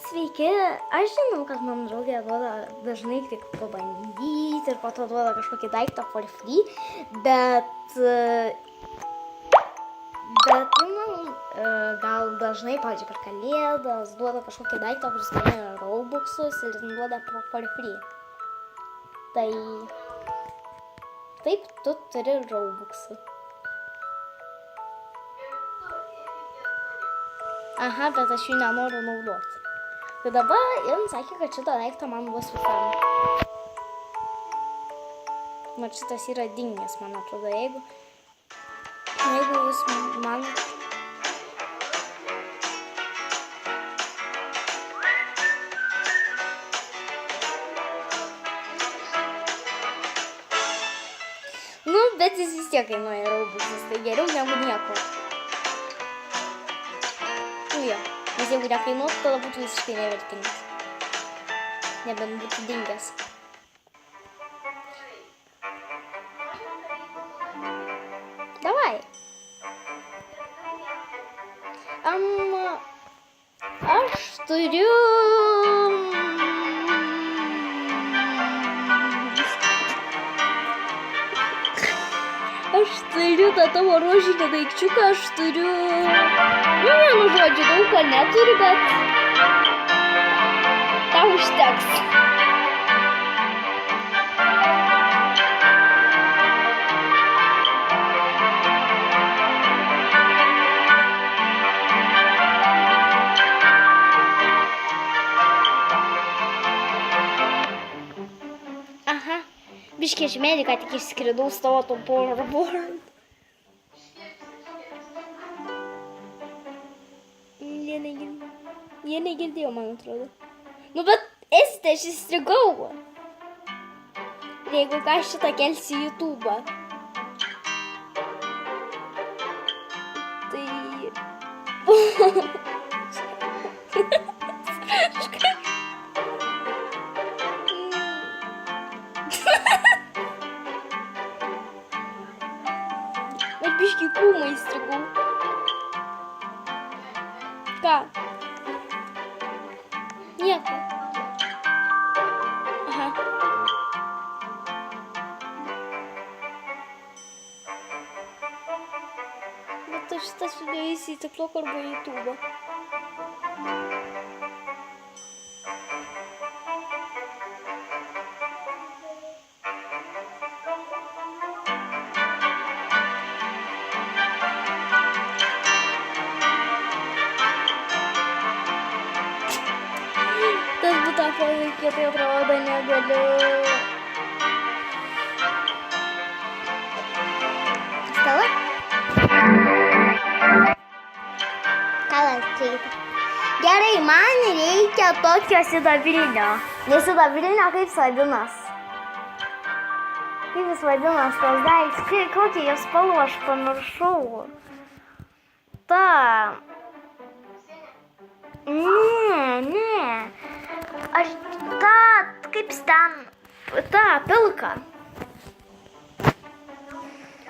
Sveiki, aš žinau, kad man draugė duoda dažnai tik pabandyti ir po to duoda kažkokį daiktą for free, bet man gal dažnai, pavyzdžiui, per kalėdas duoda kažkokį daiktą, kuris kainuoja Robuxus ir duoda for free. Tai taip, tu turi Robuxų. Aha, bet aš jų nenoriu naudoti. Tai dabar jin sakė, kad šitą daiktą man duos visam. Mat šitas yra dingęs, man atrodo, jeigu jūs man... Nu, bet jis vis tiek kainuoja Robuxus, tai geriau negu nieko. Jo, nes jeigu nekainuotų, tada būtų visiškai nevertingas. Nebent būtų dingęs. Davai. Aš turiu... tą tavo rožinį daikčiuką, aš turiu... Nu, vienu žodžiu, daug ko neturiu, bet... Tau užteks. Aha. Biškį žmėlį, ką tik išskridau su tavo tom powerboard. Jie negirdėjo, man atrodo. Nu, bet Estė, aš įstrigau. Ir jeigu ką, šitą kelsi į YouTube'ą. Tai... Bet biškį kūmą įstrigau. Ką? Nieko. Aha. Bet šitas video eisi į TikTok arba į YouTube. Tai atrodo negaliu. Stela? Kalas kreipia. Gerai, man reikia tokio sidabrinio. Ne sidabrinio, kaip vadinas. Kaip jis vadinas, tas daiktas? Kokia jos spalva, aš pamiršau. Ta. Ne. Aš ta, kaip ten, ta pilka.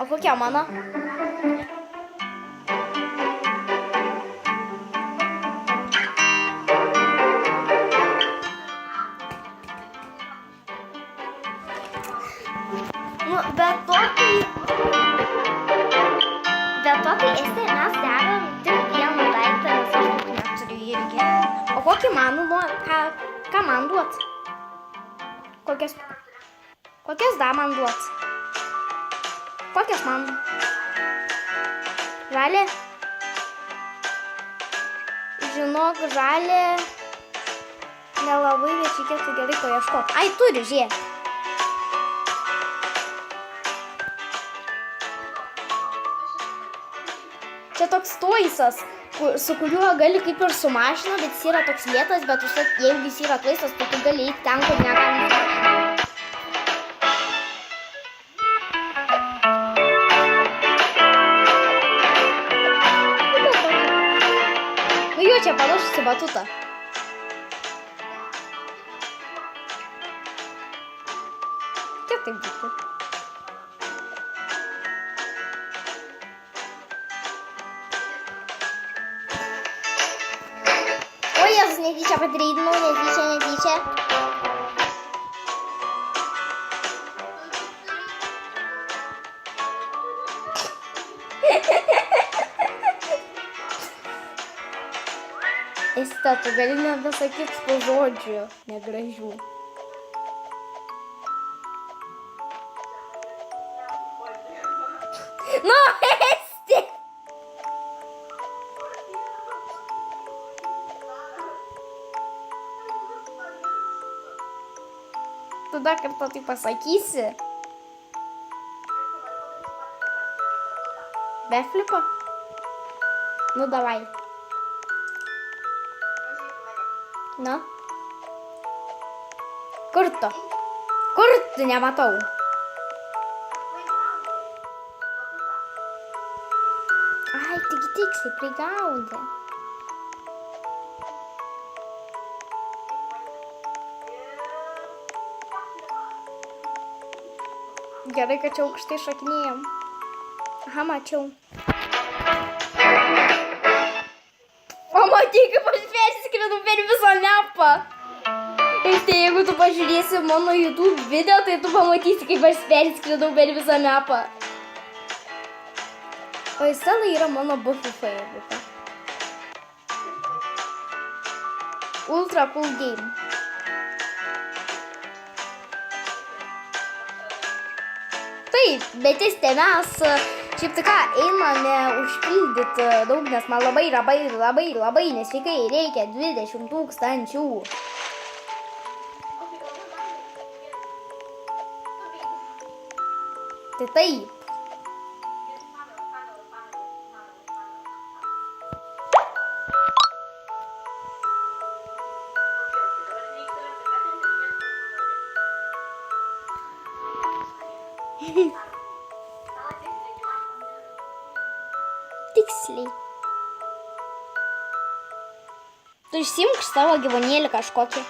O kokia mano? Nu, bet to tai Estė, mes dedam tik vieną daiktą, nes aš daug neturiu irgi. O kokį man ką man duot? Kokias dar man duot? Kokias man? Žalė? Žinok, žalė nelabai, bet reikėtų gerai paieškoti. Ai, turi, žiūrėk. Čia toks toisas, su kuriuo gali kaip ir su mašina, bet jis yra toks lėtas, bet užtat, jeigu jis yra toisas, tai tu gali eiti ten, kur negali. Nu jau čia panašus į batutą. Kiek tai būtų? netyčia patreidinau, netyčia. Estė, tu gali nebesakyti tų žodžių negražių. Nu, Estė! Tu dar kartą tai pasakysi? Be flipo? Nu, davai. Nu? Kur tu? Kur tu nematau? Ai, tik tiksliai prigaudė. Gerai, kad čia aukštai šokinėjom. Aha, mačiau. O matai, kaip aš persiskridau per visą mapą. Ir tai jeigu tu pažiūrėsi mano YouTube video, tai tu pamatysi, kaip aš persiskridau per visą mapą. O Estela yra mano buffy favorite. Ultra cool game. Taip, bet Estė, mes šiaip tai ką, einame užpildyti daug, nes man labai nesveikai reikia 20 000. Tai taip. Tiksliai. Tu išsimk savo gyvūnėlį kažkokį.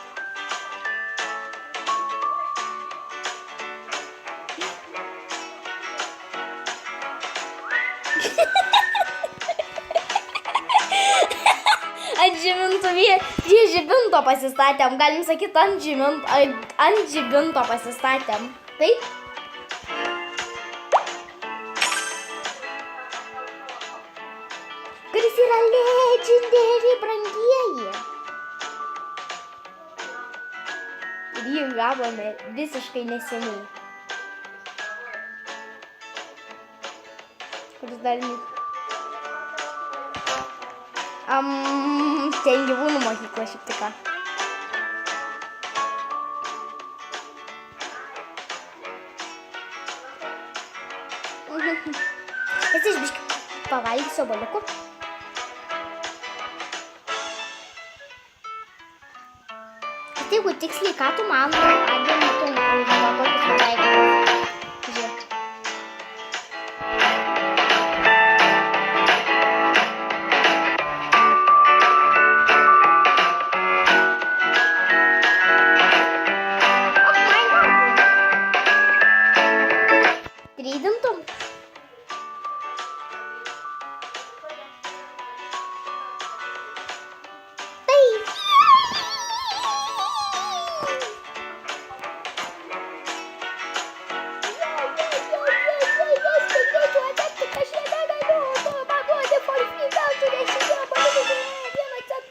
Prie žibinto pasistatėm, galim sakyti ant žibinto pasistatėm. Taip? Kuris yra legendary brangieji. Ir jį gavome visiškai neseniai. Kuris dar ne... Ten gyvūnų mokykla šiaip tik ką. Esi išbiškai pavalgysiu oboliukų. Jeigu tiksliai, ką tu man atdėmėtum už tokius paveiksmus? Žiūrėk.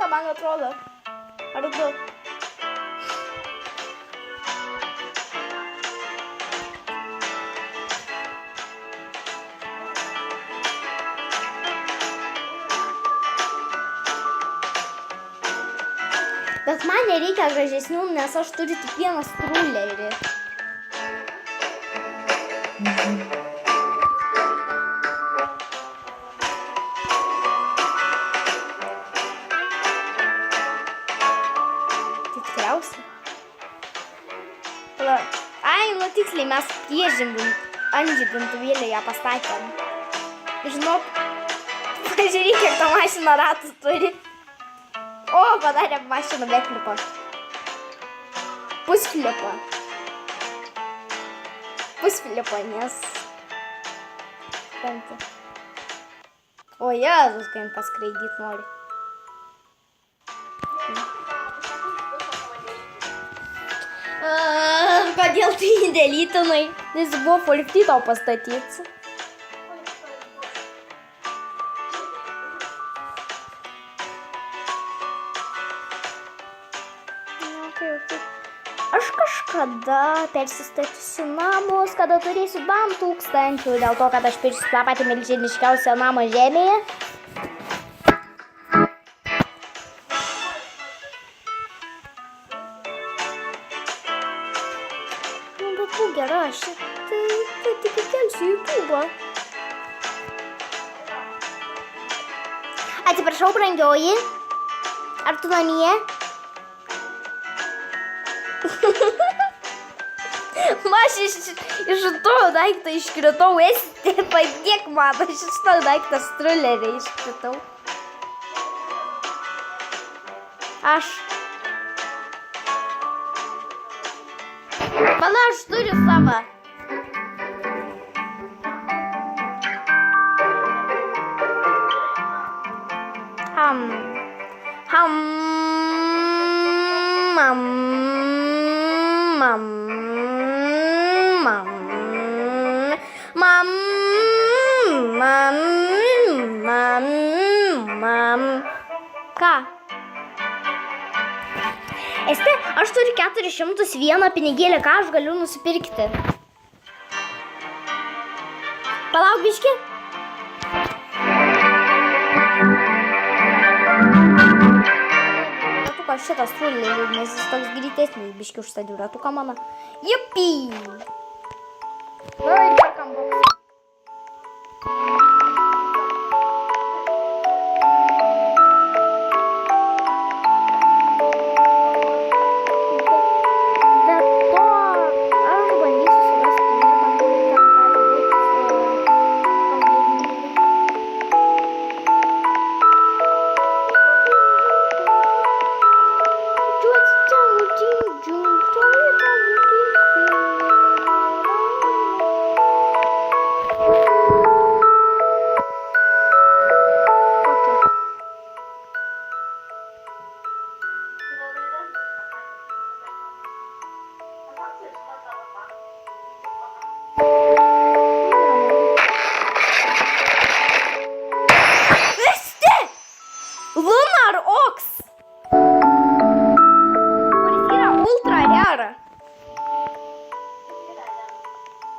Man atrodo. Ar du? Bet man nereikia gražesnių, nes aš turiu tik vieną strulerį. Ai, nu tiksliai, mes ant žibintuvėlį ją pastatėm. Žinok, pažiūrėk, kiek tą mašiną ratus turi. O, padarėm mašiną be flipo. Pusflipo. Pusflipo, nes... O, Jėzus, kaip paskraidyt nori. tai dėlytinai, nes buvo folktyto pastatytas. Aš kažkada persistatysiu namus, kada turėsiu bent 1000, dėl to, kad aš pirksiu tą patį milžiniškiausią namą žemėje. Bet tu gera, tai tik įkelsiu YouTube'ą. Atsiprašau, brangioji. Ar tu namie? Aš iš to daiktą iškritau, esi, padėk man, aš iš to daiktą strulerį iškritau. Pala, aš turiu savo. Ką? Este, aš turiu 401 pinigėlį, ką aš galiu nusipirkti? Palauk biškį. Ratukas šitas trulė, nes jis toks greitesnis biškį už stadių ratuką mano. Jupi! Ir perkam boksą.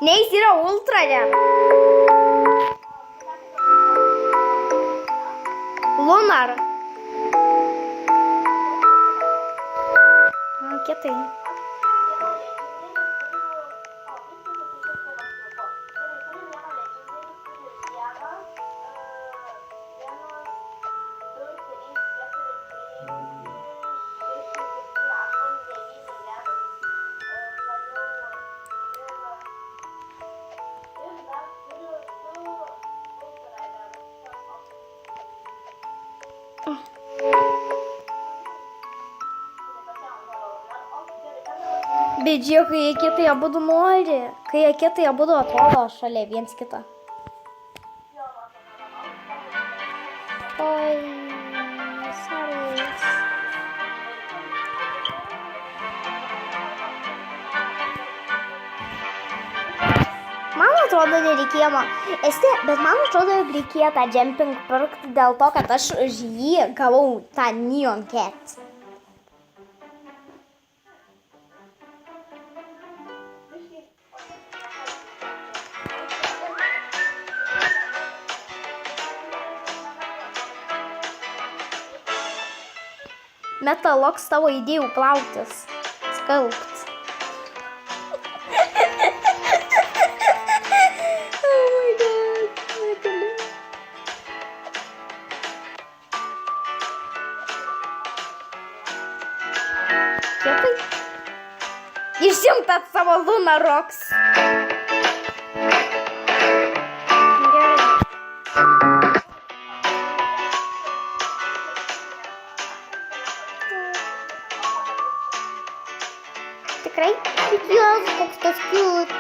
Ne, jis yra ultra rare. Lunar. Kietai. Bet žiūrėk, kai jie kietai abudu nori, kai jie kietai abudu atrodo šalia viens kitą. Oi, sorry. Man atrodo, nereikėjo man. Bet man atrodo, jog reikėjo tą jumping pirkti dėl to, kad aš už jį gavau tą Neon Cat. Metaloks tavo idėjų plautis. Skalbt. Oh my god. Negaliu. Kietai. Išimk tą savo Lunaroks. Tikrai? Jos, koks tas cute.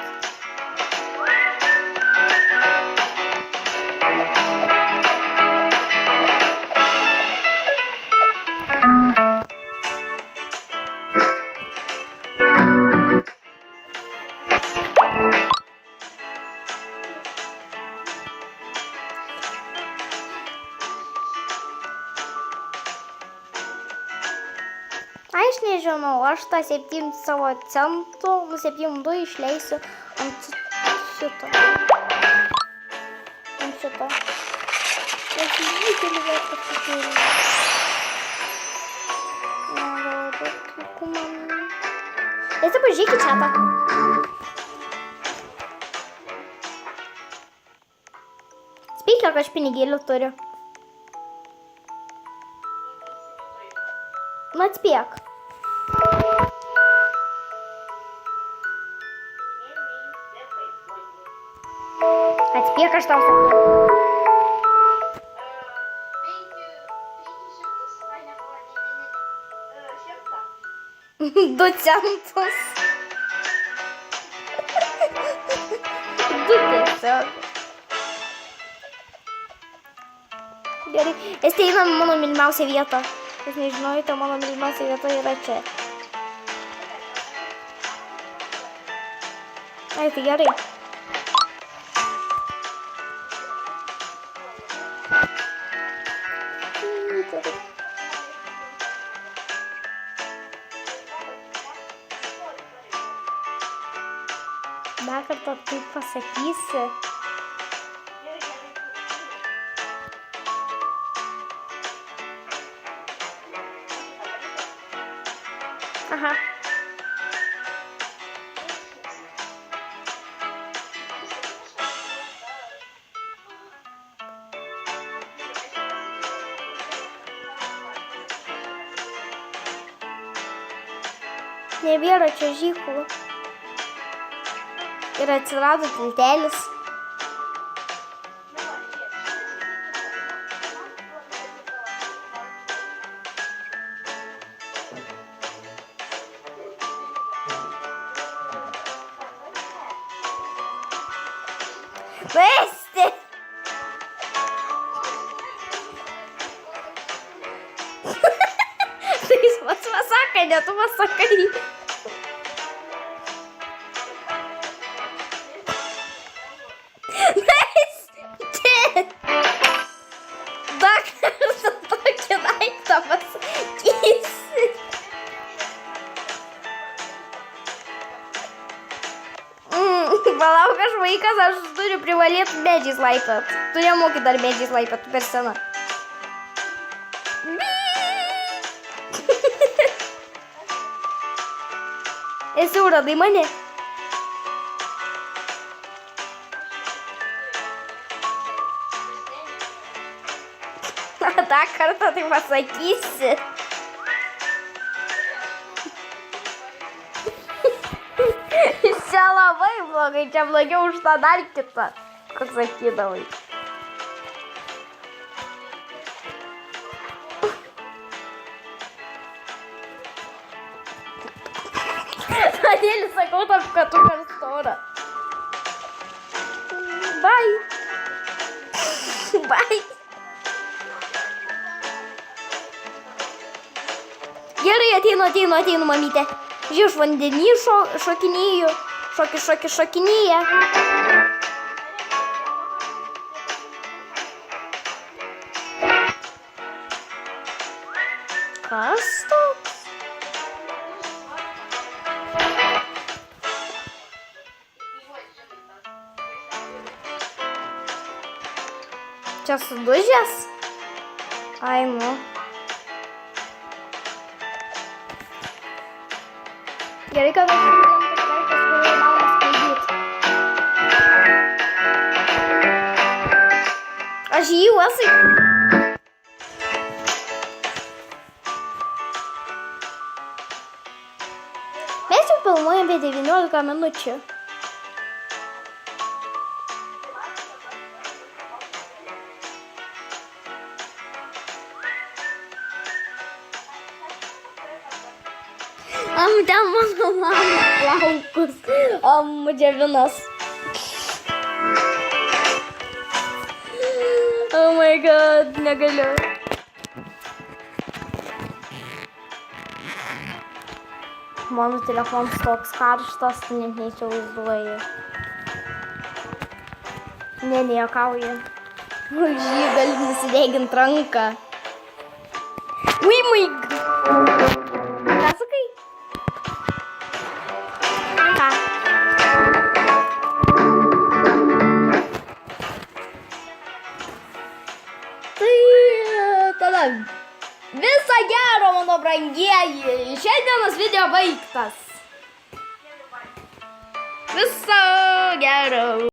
Aš nežinau, aš tą 7 savo centų, 7 išleisiu ant šito. Ant šito. Aš didelį vietą pasituriu. Nerodo, trūkumą. Esi pažiūrėkit čia tą. Spėk, kiek aš pinigėlių turiu. Nu atspėk. Atspėk, aš tau sakau. 2 centus. 2 tiesiog. Gerai, esi einam mano mylimiausia vieta. Jūs nežinojote, mano mylimiausia vieta yra čia. Ai, tai gerai. Dar kartą taip pasakysi. Aha. Nebėra čiuožyklų. Ir atsirado tiltelis. Vesti! Tai jis pats pasakai, ne tu pasakai. Vesti! Dar kartą tokį daiktą pasakysi. Palauk, aš vaikas, aš turiu privalėti medžiais laipiot. Tu nemoki dar medžiais laipiot, tu per sena. Esi radai mane? Dar kartą tai pasakysi. Čia labai blogai, čia blogiau už tą dar kitą, kur sakydavai. Tadėlį sakau tam, kad tu per storą. Bye. Bye. Gerai, ateinu, mamytė. Žiūrėjau, iš vandenį šokinėju. Šokinėja. Kas toks? Čia sudužęs? Ai, nu. Gerai, kad aš aš jį uosai. Mes jau filmuojame apie 19 minučių. Ten mano mama plaukus. Dževinas. Oh my god, negaliu. Mano telefonas toks karštas, tu net neįsivaizduoji. Ne, nejuokauju. Už jį gali nusidegint ranką. Ui, my god. Viso gero, mano brangieji. Šiandienos video baigtas. Viso gero.